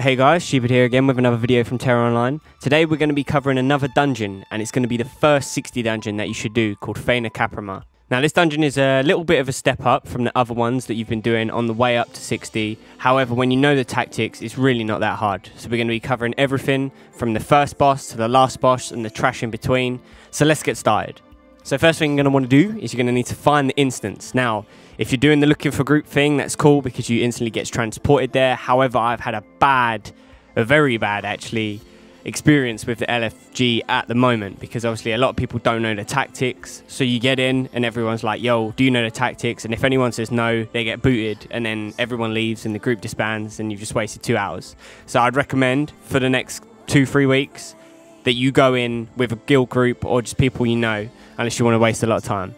Hey guys, Stupid here again with another video from Tera Online. Today we're going to be covering another dungeon, and it's going to be the first 60 dungeon that you should do, called Fane of Kaprima. Now this dungeon is a little bit of a step up from the other ones that you've been doing on the way up to 60. However, when you know the tactics, it's really not that hard. So we're going to be covering everything from the first boss to the last boss and the trash in between. So let's get started. So first thing you're going to want to do is you're going to need to find the instance. Now, if you're doing the looking for group thing, that's cool because you instantly get transported there. However, I've had a very bad actually, experience with the LFG at the moment because obviously a lot of people don't know the tactics. So you get in and everyone's like, yo, do you know the tactics? And if anyone says no, they get booted and then everyone leaves and the group disbands and you've just wasted 2 hours. So I'd recommend for the next 2-3 weeks that you go in with a guild group or just people you know, unless you want to waste a lot of time.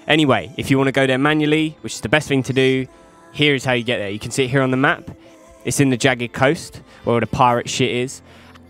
Anyway, if you want to go there manually, which is the best thing to do, here is how you get there. You can see it here on the map. It's in the jagged coast where all the pirate shit is.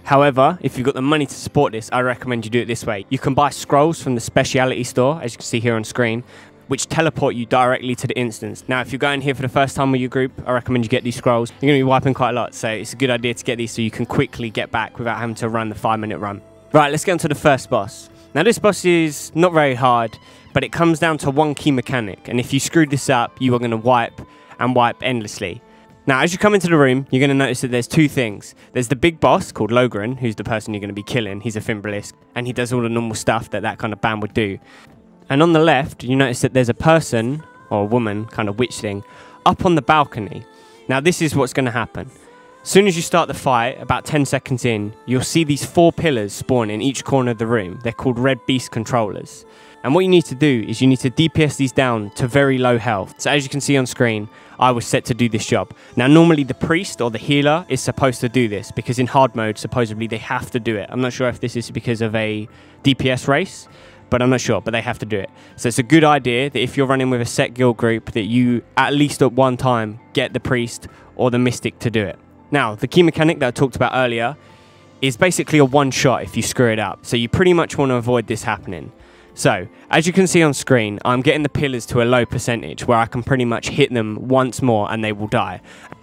However, if you've got the money to support this, I recommend you do it this way. You can buy scrolls from the speciality store, as you can see here on screen, which teleport you directly to the instance. Now, if you're going here for the first time with your group, I recommend you get these scrolls. You're going to be wiping quite a lot, so it's a good idea to get these so you can quickly get back without having to run the 5-minute run. Right, let's get on to the first boss. Now, this boss is not very hard, but it comes down to one key mechanic, and if you screw this up, you are going to wipe and wipe endlessly. Now, as you come into the room, you're going to notice that there's two things. There's the big boss called Logren, who's the person you're going to be killing. He's a Fimbrelisk, and he does all the normal stuff that kind of band would do. And on the left, you notice that there's a person, or a woman, kind of witch thing, up on the balcony. Now, this is what's going to happen. As soon as you start the fight, about 10 seconds in, you'll see these 4 pillars spawn in each corner of the room. They're called red beast controllers. And what you need to do is you need to DPS these down to very low health. So as you can see on screen, I was set to do this job. Now normally the priest or the healer is supposed to do this because in hard mode, supposedly they have to do it. I'm not sure if this is because of a DPS race, but I'm not sure, but they have to do it. So it's a good idea that if you're running with a set guild group that you at least at one time get the priest or the mystic to do it. Now, the key mechanic that I talked about earlier is basically a one shot if you screw it up. So you pretty much want to avoid this happening. So, as you can see on screen, I'm getting the pillars to a low percentage where I can pretty much hit them once more and they will die.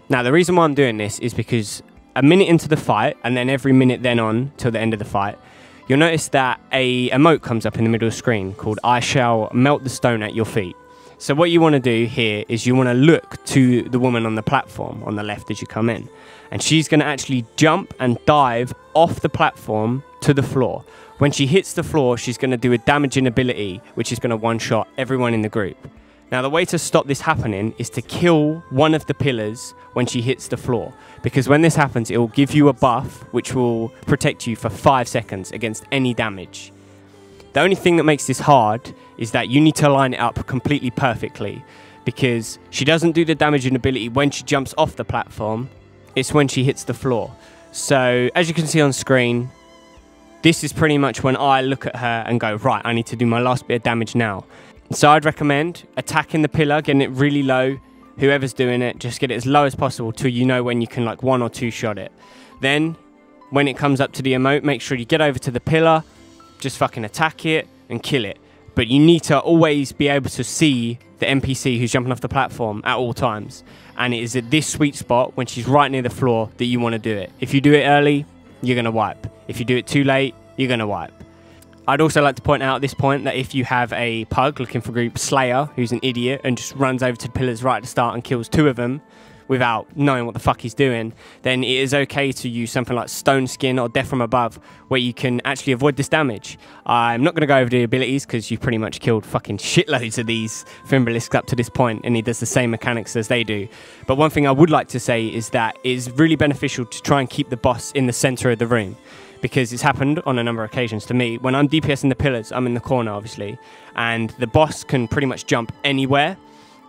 Now, the reason why I'm doing this is because a minute into the fight, and then every minute then on till the end of the fight, you'll notice that a emote comes up in the middle of the screen called I shall melt the stone at your feet. So what you want to do here is you want to look to the woman on the platform on the left as you come in. And she's going to actually jump and dive off the platform to the floor. When she hits the floor, she's going to do a damaging ability, which is going to one-shot everyone in the group. Now, the way to stop this happening is to kill one of the pillars when she hits the floor. Because when this happens, it will give you a buff, which will protect you for 5 seconds against any damage. The only thing that makes this hard is that you need to line it up completely perfectly. Because she doesn't do the damaging ability when she jumps off the platform. It's when she hits the floor. So, as you can see on screen, this is pretty much when I look at her and go, right, I need to do my last bit of damage now. So I'd recommend attacking the pillar, getting it really low. Whoever's doing it, just get it as low as possible till you know when you can like 1 or 2 shot it. Then, when it comes up to the emote, make sure you get over to the pillar, just fucking attack it and kill it. But you need to always be able to see the NPC who's jumping off the platform at all times. And it is at this sweet spot when she's right near the floor that you want to do it. If you do it early, you're going to wipe. If you do it too late, you're going to wipe. I'd also like to point out at this point that if you have a pug looking for group Slayer, who's an idiot and just runs over to the pillars right at the start and kills 2 of them without knowing what the fuck he's doing, then it is okay to use something like Stone Skin or Death from Above, where you can actually avoid this damage. I'm not going to go over the abilities because you've pretty much killed fucking shitloads of these Fimbrelisk up to this point, and he does the same mechanics as they do. But one thing I would like to say is that it is really beneficial to try and keep the boss in the center of the room. Because it's happened on a number of occasions to me. When I'm DPSing the pillars, I'm in the corner, obviously, and the boss can pretty much jump anywhere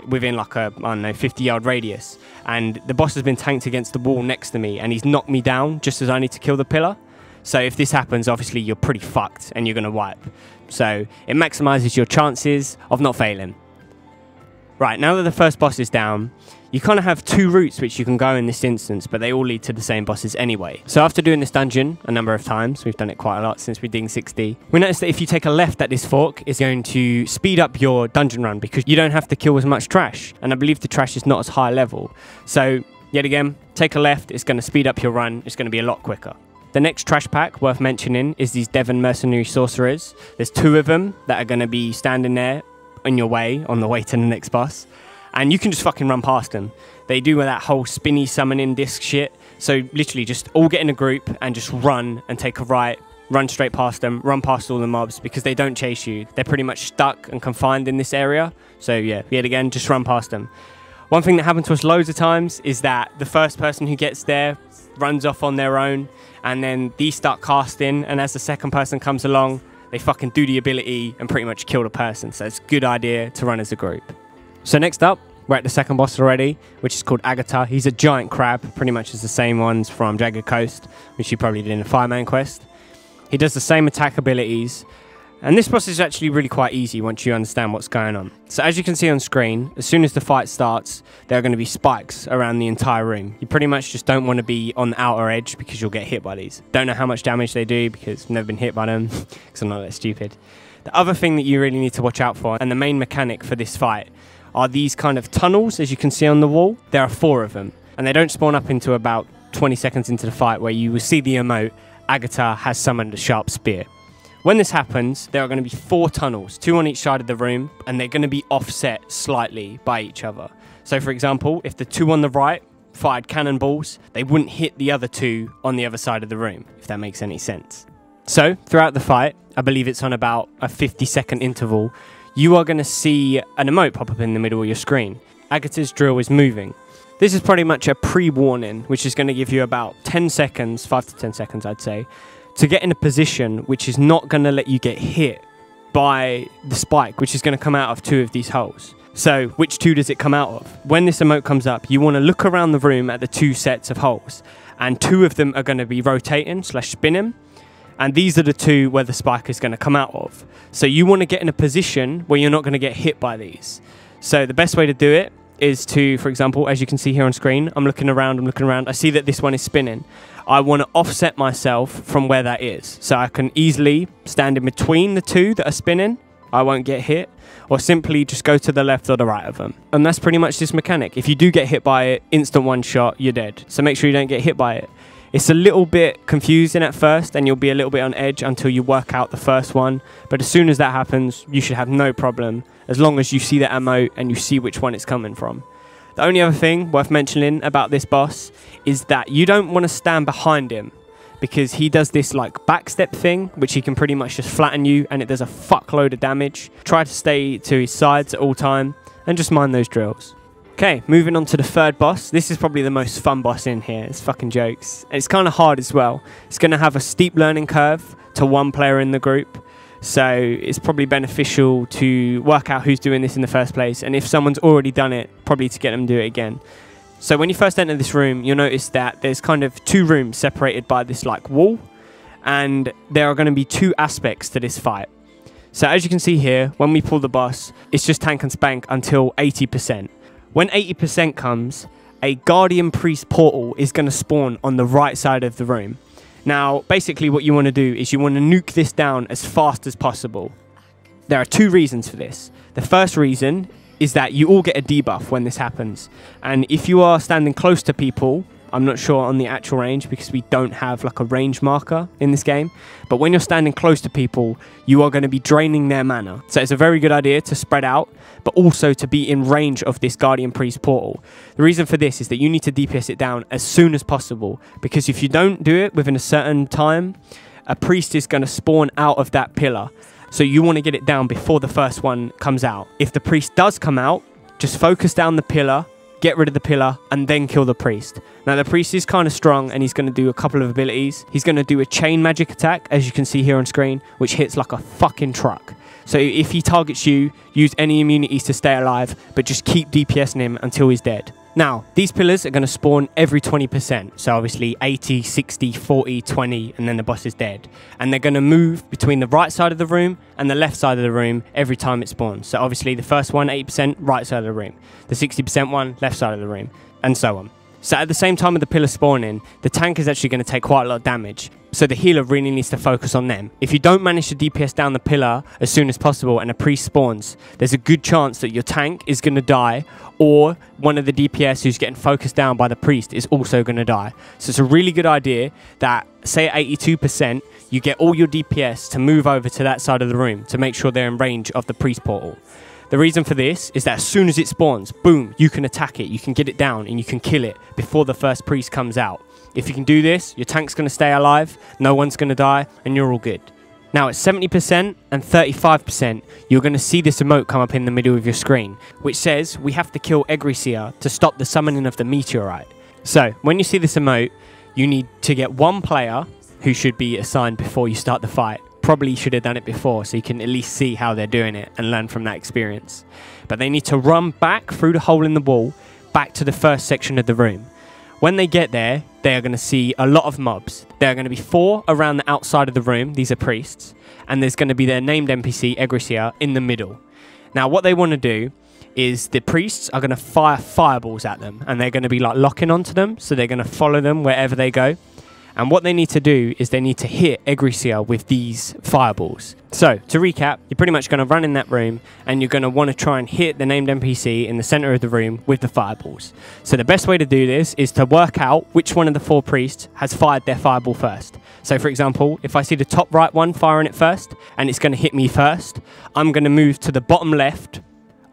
within like a, I don't know, 50-yard radius. And the boss has been tanked against the wall next to me, and he's knocked me down just as I need to kill the pillar. So if this happens, obviously, you're pretty fucked, and you're going to wipe. So it maximizes your chances of not failing. Right, now that the first boss is down, you kind of have 2 routes which you can go in this instance, but they all lead to the same bosses anyway. So after doing this dungeon a number of times, we've done it quite a lot since we're doing 60, we noticed that if you take a left at this fork, it's going to speed up your dungeon run because you don't have to kill as much trash. And I believe the trash is not as high level. So yet again, take a left, it's going to speed up your run, it's going to be a lot quicker. The next trash pack worth mentioning is these Devon Mercenary Sorcerers. There's 2 of them that are going to be standing there on your way, on the way to the next boss. And you can just fucking run past them. They do that whole spinny summoning disc shit. So literally just all get in a group and just run and take a right, run straight past them, run past all the mobs because they don't chase you. They're pretty much stuck and confined in this area. So yeah, yet again, just run past them. One thing that happened to us loads of times is that the first person who gets there runs off on their own, and then these start casting, and as the second person comes along, they fucking do the ability and pretty much kill the person. So it's a good idea to run as a group. So next up, we're at the second boss already, which is called Agatha. He's a giant crab, pretty much as the same ones from Jagged Coast, which you probably did in the Fireman quest. He does the same attack abilities, and this boss is actually really quite easy once you understand what's going on. So as you can see on screen, as soon as the fight starts, there are going to be spikes around the entire room. You pretty much just don't want to be on the outer edge because you'll get hit by these. Don't know how much damage they do because I've never been hit by them because I'm not that stupid. The other thing that you really need to watch out for, and the main mechanic for this fight, are these kind of tunnels, as you can see on the wall. There are 4 of them, and they don't spawn up into about 20 seconds into the fight, where you will see the emote, Agatha has summoned a sharp spear. When this happens, there are going to be 4 tunnels, 2 on each side of the room, and they're going to be offset slightly by each other. So for example, if the 2 on the right fired cannonballs, they wouldn't hit the other 2 on the other side of the room, if that makes any sense. So throughout the fight, I believe it's on about a 50-second interval, you are going to see an emote pop up in the middle of your screen. Agatha's drill is moving. This is pretty much a pre-warning, which is going to give you about 10 seconds, 5 to 10 seconds I'd say, to get in a position which is not going to let you get hit by the spike, which is going to come out of 2 of these holes. So which 2 does it come out of? When this emote comes up, you want to look around the room at the 2 sets of holes, and 2 of them are going to be rotating / spinning. And these are the 2 where the spike is going to come out of. So you want to get in a position where you're not going to get hit by these. So the best way to do it is to, for example, as you can see here on screen, I'm looking around, I see that this one is spinning. I want to offset myself from where that is. So I can easily stand in between the 2 that are spinning, I won't get hit, or simply just go to the left or the right of them. And that's pretty much this mechanic. If you do get hit by it, instant one shot, you're dead. So make sure you don't get hit by it. It's a little bit confusing at first, and you'll be a little bit on edge until you work out the first one. But as soon as that happens, you should have no problem, as long as you see the emote and you see which one it's coming from. The only other thing worth mentioning about this boss is that you don't want to stand behind him, because he does this like backstep thing, which he can pretty much just flatten you, and it does a fuckload of damage. Try to stay to his sides at all time, and just mind those drills. Okay, moving on to the third boss. This is probably the most fun boss in here. It's fucking jokes. And it's kind of hard as well. It's going to have a steep learning curve to one player in the group. So it's probably beneficial to work out who's doing this in the first place. And if someone's already done it, probably to get them to do it again. So when you first enter this room, you'll notice that there's kind of 2 rooms separated by this like wall. And there are going to be 2 aspects to this fight. So as you can see here, when we pull the boss, it's just tank and spank until 80%. When 80% comes, a Guardian Priest portal is going to spawn on the right side of the room. Now, basically what you want to do is you want to nuke this down as fast as possible. There are 2 reasons for this. The first reason is that you all get a debuff when this happens. And if you are standing close to people, I'm not sure on the actual range because we don't have like a range marker in this game. But when you're standing close to people, you are going to be draining their mana. So it's a very good idea to spread out, but also to be in range of this Guardian Priest portal. The reason for this is that you need to DPS it down as soon as possible, because if you don't do it within a certain time, a priest is going to spawn out of that pillar. So you want to get it down before the first one comes out. If the priest does come out, just focus down the pillar, get rid of the pillar, and then kill the priest. Now the priest is kind of strong, and he's going to do a couple of abilities. He's going to do a chain magic attack, as you can see here on screen, which hits like a fucking truck. So if he targets you, use any immunities to stay alive, but just keep DPSing him until he's dead. Now, these pillars are going to spawn every 20%. So obviously 80, 60, 40, 20, and then the boss is dead. And they're going to move between the right side of the room and the left side of the room every time it spawns. So obviously the first one, 80%, right side of the room. The 60% one, left side of the room, and so on. So at the same time with the pillar spawning, the tank is actually going to take quite a lot of damage. So the healer really needs to focus on them. If you don't manage to DPS down the pillar as soon as possible and a priest spawns, there's a good chance that your tank is going to die, or one of the DPS who's getting focused down by the priest is also going to die. So it's a really good idea that, say at 82%, you get all your DPS to move over to that side of the room to make sure they're in range of the priest portal. The reason for this is that as soon as it spawns, boom, you can attack it, you can get it down, and you can kill it before the first priest comes out. If you can do this, your tank's going to stay alive, no one's going to die, and you're all good. Now at 70% and 35%, you're going to see this emote come up in the middle of your screen, which says we have to kill Egrysia to stop the summoning of the meteorite. So when you see this emote, you need to get one player who should be assigned before you start the fight. Probably should have done it before so you can at least see how they're doing it and learn from that experience. But they need to run back through the hole in the wall, back to the first section of the room. When they get there, they are going to see a lot of mobs. There are going to be 4 around the outside of the room. These are priests. And there's going to be their named NPC, Egrysia, in the middle. Now, what they want to do is the priests are going to fire fireballs at them. And they're going to be like locking onto them. So they're going to follow them wherever they go. And what they need to do is they need to hit Egrysia with these fireballs. So, to recap, you're pretty much going to run in that room and you're going to want to try and hit the named NPC in the center of the room with the fireballs. So the best way to do this is to work out which one of the 4 priests has fired their fireball first. So for example, if I see the top right one firing it first and it's going to hit me first, I'm going to move to the bottom left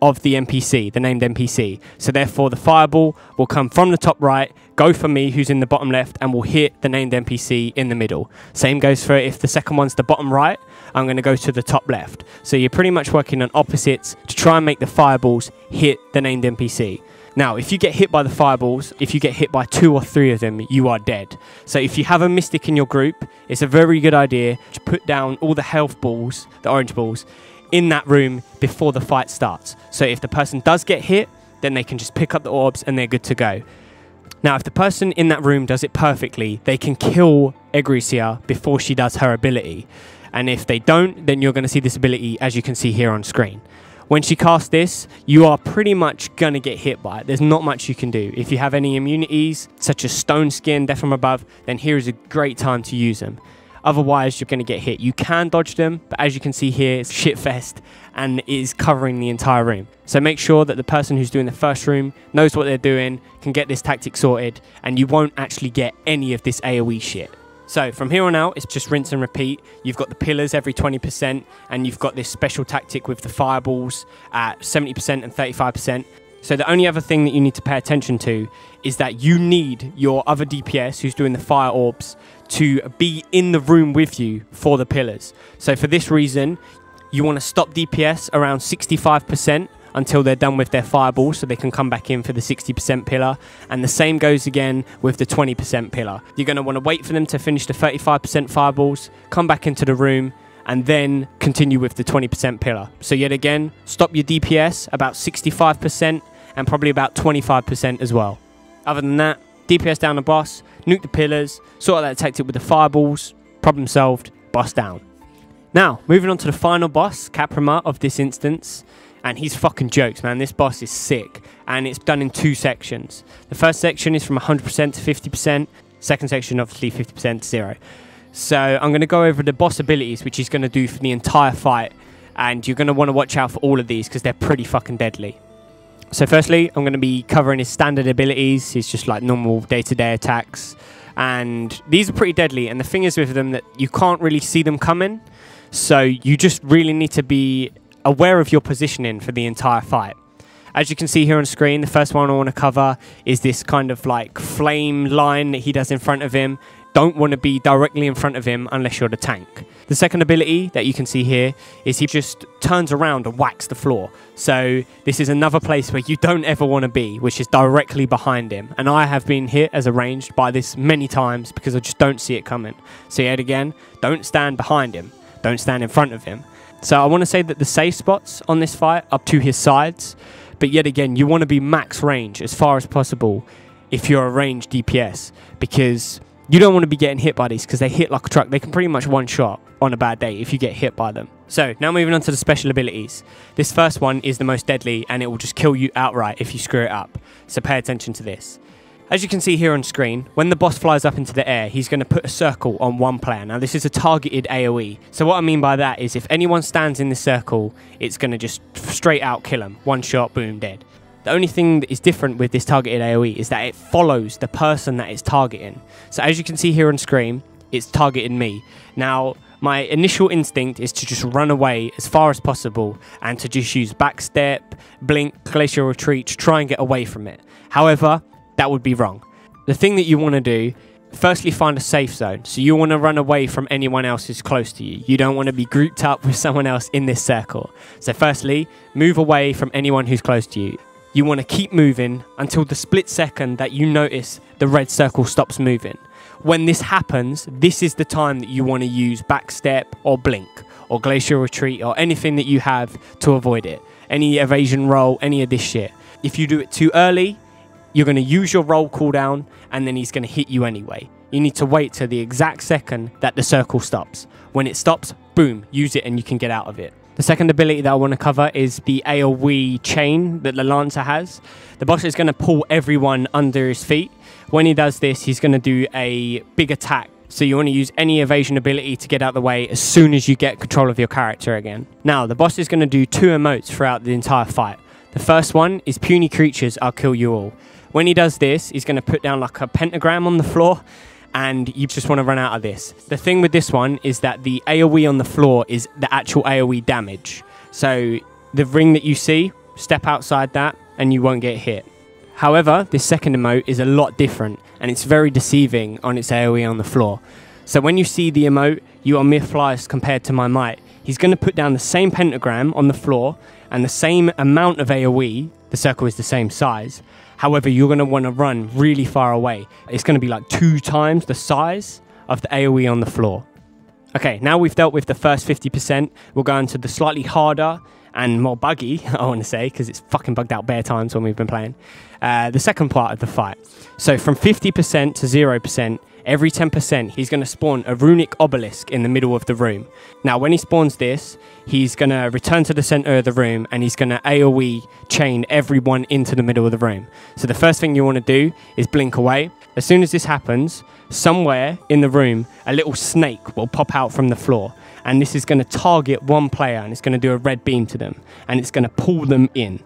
of the NPC, the named NPC. So therefore the fireball will come from the top right, go for me who's in the bottom left, and will hit the named NPC in the middle. Same goes for if the second one's the bottom right, I'm going to go to the top left. So you're pretty much working on opposites to try and make the fireballs hit the named NPC. Now, if you get hit by the fireballs, if you get hit by 2 or 3 of them, you are dead. So if you have a mystic in your group, it's a very good idea to put down all the health balls, the orange balls, in that room before the fight starts. So if the person does get hit, then they can just pick up the orbs and they're good to go. Now, if the person in that room does it perfectly, they can kill Egrysia before she does her ability. And if they don't, then you're going to see this ability as you can see here on screen. When she casts this, you are pretty much going to get hit by it. There's not much you can do. If you have any immunities, such as Stone Skin, Death from Above, then here is a great time to use them. Otherwise, you're going to get hit. You can dodge them, but as you can see here, it's shitfest and it is covering the entire room. So make sure that the person who's doing the first room knows what they're doing, can get this tactic sorted, and you won't actually get any of this AoE shit. So from here on out, it's just rinse and repeat. You've got the pillars every 20%, and you've got this special tactic with the fireballs at 70% and 35%. So the only other thing that you need to pay attention to is that you need your other DPS who's doing the fire orbs to be in the room with you for the pillars. So for this reason, you want to stop DPS around 65% until they're done with their fireball so they can come back in for the 60% pillar. And the same goes again with the 20% pillar. You're going to want to wait for them to finish the 35% fireballs, come back into the room, and then continue with the 20% pillar. So yet again, stop your DPS about 65% and probably about 25% as well. Other than that, DPS down the boss, nuke the pillars, sort out that tactic with the fireballs, problem solved, boss down. Now, moving on to the final boss, Kaprima of this instance, and he's fucking jokes, man. This boss is sick, and it's done in 2 sections. The first section is from 100% to 50%, second section obviously 50% to 0. So I'm going to go over the boss abilities, which he's going to do for the entire fight, and you're going to want to watch out for all of these because they're pretty fucking deadly. So firstly, I'm going to be covering his standard abilities. He's just like normal day-to-day attacks. And these are pretty deadly. And the thing is with them that you can't really see them coming. So you just really need to be aware of your positioning for the entire fight. As you can see here on screen, the first one I want to cover is this kind of like flame line that he does in front of him. Don't want to be directly in front of him unless you're the tank. The second ability that you can see here is he just turns around and whacks the floor. So this is another place where you don't ever want to be, which is directly behind him. And I have been hit as a ranged by this many times because I just don't see it coming. So yet again, don't stand behind him. Don't stand in front of him. So I want to say that the safe spots on this fight up to his sides. But yet again, you want to be max range as far as possible if you're a ranged DPS, because you don't want to be getting hit by these because they hit like a truck. They can pretty much one-shot on a bad day if you get hit by them. So now moving on to the special abilities. This first one is the most deadly and it will just kill you outright if you screw it up. So pay attention to this. As you can see here on screen, when the boss flies up into the air, he's going to put a circle on one player. Now this is a targeted AoE. So what I mean by that is if anyone stands in the circle, it's going to just straight out kill them. One shot, boom, dead. The only thing that is different with this targeted AoE is that it follows the person that it's targeting. So as you can see here on screen, it's targeting me. Now, my initial instinct is to just run away as far as possible and to just use backstep, blink, glacial retreat to try and get away from it. However, that would be wrong. The thing that you want to do, firstly find a safe zone. So you want to run away from anyone else who's close to you. You don't want to be grouped up with someone else in this circle. So firstly, move away from anyone who's close to you. You want to keep moving until the split second that you notice the red circle stops moving. When this happens, this is the time that you want to use backstep or blink or glacial retreat or anything that you have to avoid it. Any evasion roll, any of this shit. If you do it too early, you're going to use your roll cooldown and then he's going to hit you anyway. You need to wait till the exact second that the circle stops. When it stops, boom, use it and you can get out of it. The second ability that I want to cover is the AoE chain that the Lancer has. The boss is going to pull everyone under his feet. When he does this, he's going to do a big attack. So you want to use any evasion ability to get out of the way as soon as you get control of your character again. Now, the boss is going to do 2 emotes throughout the entire fight. The first one is puny creatures, I'll kill you all. When he does this, he's going to put down like a pentagram on the floor and you just want to run out of this. The thing with this one is that the AoE on the floor is the actual AoE damage. So the ring that you see, step outside that and you won't get hit. However, this second emote is a lot different and it's very deceiving on its AoE on the floor. So when you see the emote, you are mythliest compared to my might. He's going to put down the same pentagram on the floor and the same amount of AoE, the circle is the same size. However, you're going to want to run really far away. It's going to be like 2 times the size of the AoE on the floor. Okay, now we've dealt with the first 50%, we'll go into the slightly harder and more buggy, I want to say, because it's fucking bugged out bare times when we've been playing. The second part of the fight. So from 50% to 0%, every 10%, he's going to spawn a runic obelisk in the middle of the room. Now, when he spawns this, he's going to return to the center of the room and he's going to AoE chain everyone into the middle of the room. So the first thing you want to do is blink away. As soon as this happens, somewhere in the room, a little snake will pop out from the floor. And this is going to target one player and it's going to do a red beam to them. And it's going to pull them in.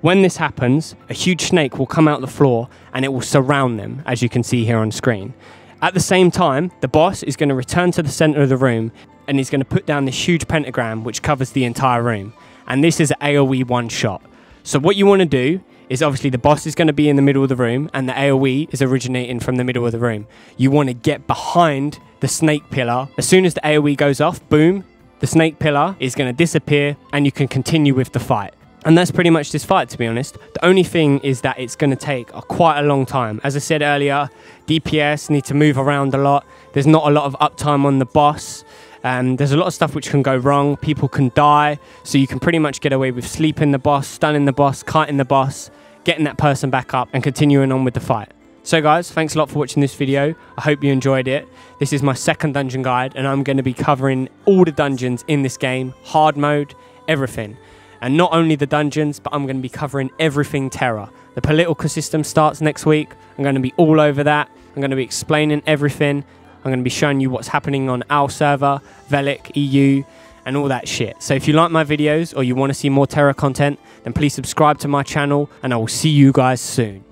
When this happens, a huge snake will come out the floor and it will surround them, as you can see here on screen. At the same time, the boss is going to return to the center of the room and he's going to put down this huge pentagram which covers the entire room. And this is an AoE one shot. So what you want to do is obviously the boss is going to be in the middle of the room and the AoE is originating from the middle of the room. You want to get behind the snake pillar. As soon as the AoE goes off, boom, the snake pillar is going to disappear and you can continue with the fight. And that's pretty much this fight, to be honest. The only thing is that it's going to take quite a long time. As I said earlier, DPS need to move around a lot. There's not a lot of uptime on the boss. There's a lot of stuff which can go wrong. People can die. So you can pretty much get away with sleeping the boss, stunning the boss, kiting the boss, getting that person back up and continuing on with the fight. So guys, thanks a lot for watching this video. I hope you enjoyed it. This is my second dungeon guide and I'm going to be covering all the dungeons in this game, hard mode, everything. And not only the dungeons, but I'm going to be covering everything Tera. The political system starts next week. I'm going to be all over that. I'm going to be explaining everything. I'm going to be showing you what's happening on our server, Velik, EU, and all that shit. So if you like my videos or you want to see more Tera content, then please subscribe to my channel and I will see you guys soon.